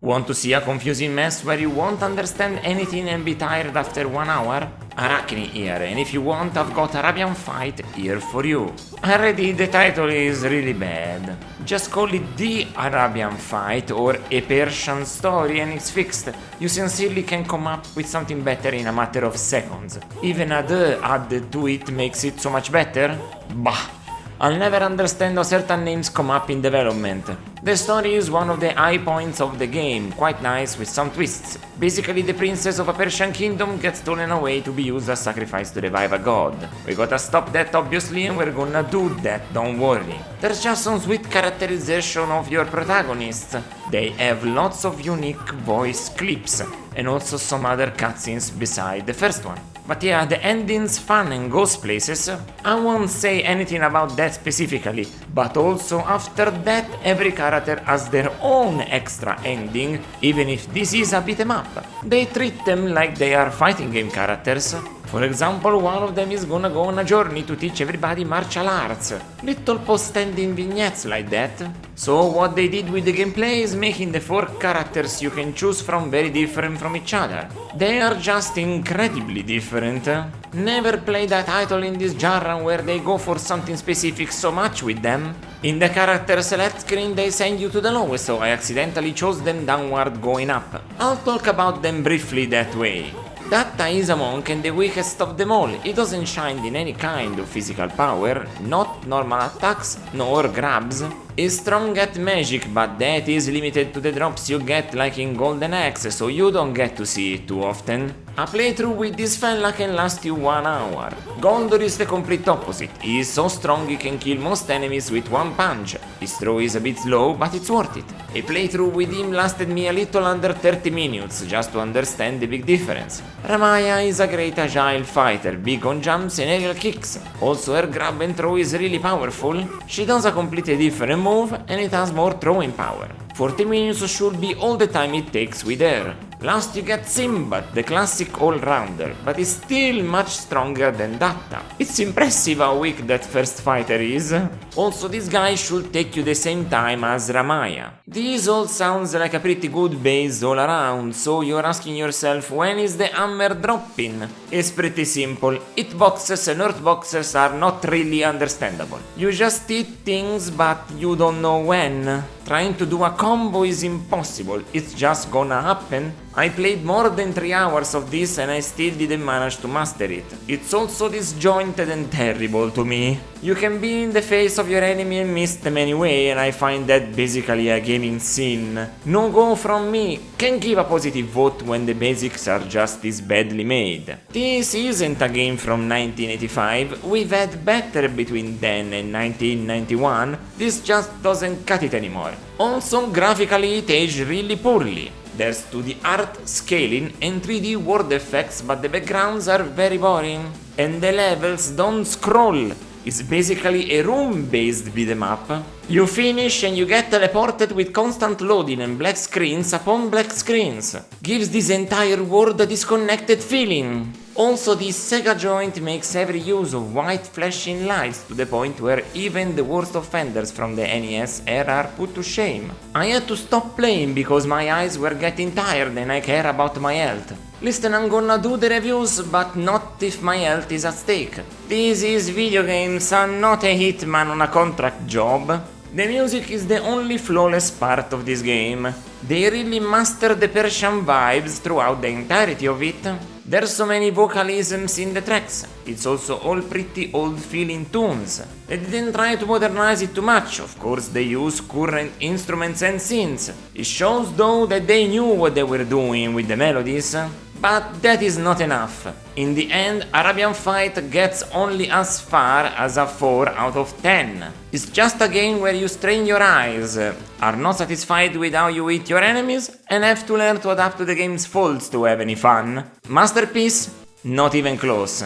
Want to see a confusing mess where you won't understand anything and be tired after 1 hour? Araknie here, and if you want, I've got Arabian Fight here for you. Already the title is really bad. Just call it The Arabian Fight or A Persian Story and it's fixed. You sincerely can come up with something better in a matter of seconds. Even a the added to it makes it so much better? Bah! I'll never understand how certain names come up in development. The story is one of the high points of the game, quite nice with some twists. Basically, the princess of a Persian kingdom gets stolen away to be used as sacrifice to revive a god. We gotta stop that obviously and we're gonna do that, don't worry. There's just some sweet characterization of your protagonists. They have lots of unique voice clips and also some other cutscenes beside the first one. But yeah, the ending's fun and goes places. I won't say anything about that specifically, but also after that every character has their own extra ending, even if this is a beat 'em up. They treat them like they are fighting game characters. For example, one of them is gonna go on a journey to teach everybody martial arts. Little post-ending vignettes like that. So what they did with the gameplay is making the 4 characters you can choose from very different from each other. They are just incredibly different. Never played a title in this genre where they go for something specific so much with them. In the character select screen they send you to the lowest, so I accidentally chose them downward going up. I'll talk about them briefly that way. Datta is a monk and the weakest of them all. He doesn't shine in any kind of physical power, not normal attacks, nor grabs. He's strong at magic, but that is limited to the drops you get like in Golden Axe, so you don't get to see it too often. A playthrough with this fella can last you 1 hour. Gondor is the complete opposite. He is so strong he can kill most enemies with 1 punch. His throw is a bit slow, but it's worth it. A playthrough with him lasted me a little under 30 minutes, just to understand the big difference. Ramaya is a great agile fighter, big on jumps and aerial kicks. Also her grab and throw is really powerful. She does a completely different move and it has more throwing power. 40 minutes should be all the time it takes with her. Last you get Simbat, the classic all-rounder, but is still much stronger than Datta. It's impressive how weak that first fighter is. Also, this guy should take you the same time as Ramaya. This all sounds like a pretty good base all around, so you're asking yourself when is the hammer dropping? It's pretty simple. Hitboxes and earthboxes are not really understandable. You just hit things but you don't know when. Trying to do a combo is impossible, it's just gonna happen. I played more than 3 hours of this and I still didn't manage to master it. It's also disjointed and terrible to me. You can be in the face of your enemy and miss them anyway, and I find that basically a gaming sin. No go from me. Can give a positive vote when the basics are just this badly made. This isn't a game from 1985, we've had better between then and 1991, this just doesn't cut it anymore. Also, graphically it aged really poorly. There's 2D art, scaling and 3D world effects, but the backgrounds are very boring. And the levels don't scroll. It's basically a room-based beat-em up. You finish and you get teleported with constant loading and black screens upon black screens. Gives this entire world a disconnected feeling. Also, this Sega joint makes every use of white flashing lights to the point where even the worst offenders from the NES era are put to shame. I had to stop playing because my eyes were getting tired and I care about my health. Listen, I'm gonna do the reviews, but not if my health is at stake. This is video games, I'm not a hitman on a contract job. The music is the only flawless part of this game. They really master the Persian vibes throughout the entirety of it. There's so many vocalisms in the tracks. It's also all pretty old feeling tunes. They didn't try to modernize it too much, of course they use current instruments and synths. It shows though that they knew what they were doing with the melodies. But that is not enough. In the end, Arabian Fight gets only as far as a 4 out of 10. It's just a game where you strain your eyes, are not satisfied with how you hit your enemies, and have to learn to adapt to the game's faults to have any fun. Masterpiece? Not even close.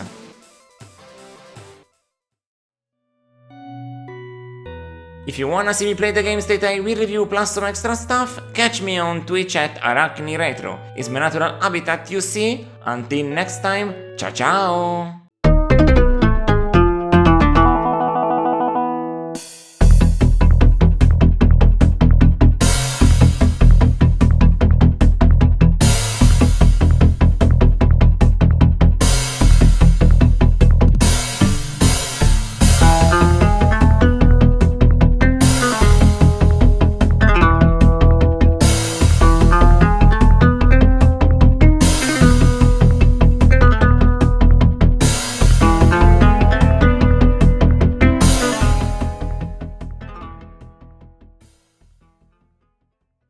If you wanna see me play the games that I will review plus some extra stuff, catch me on Twitch at Araknie Retro. It's my natural habitat, you see. Until next time, ciao ciao!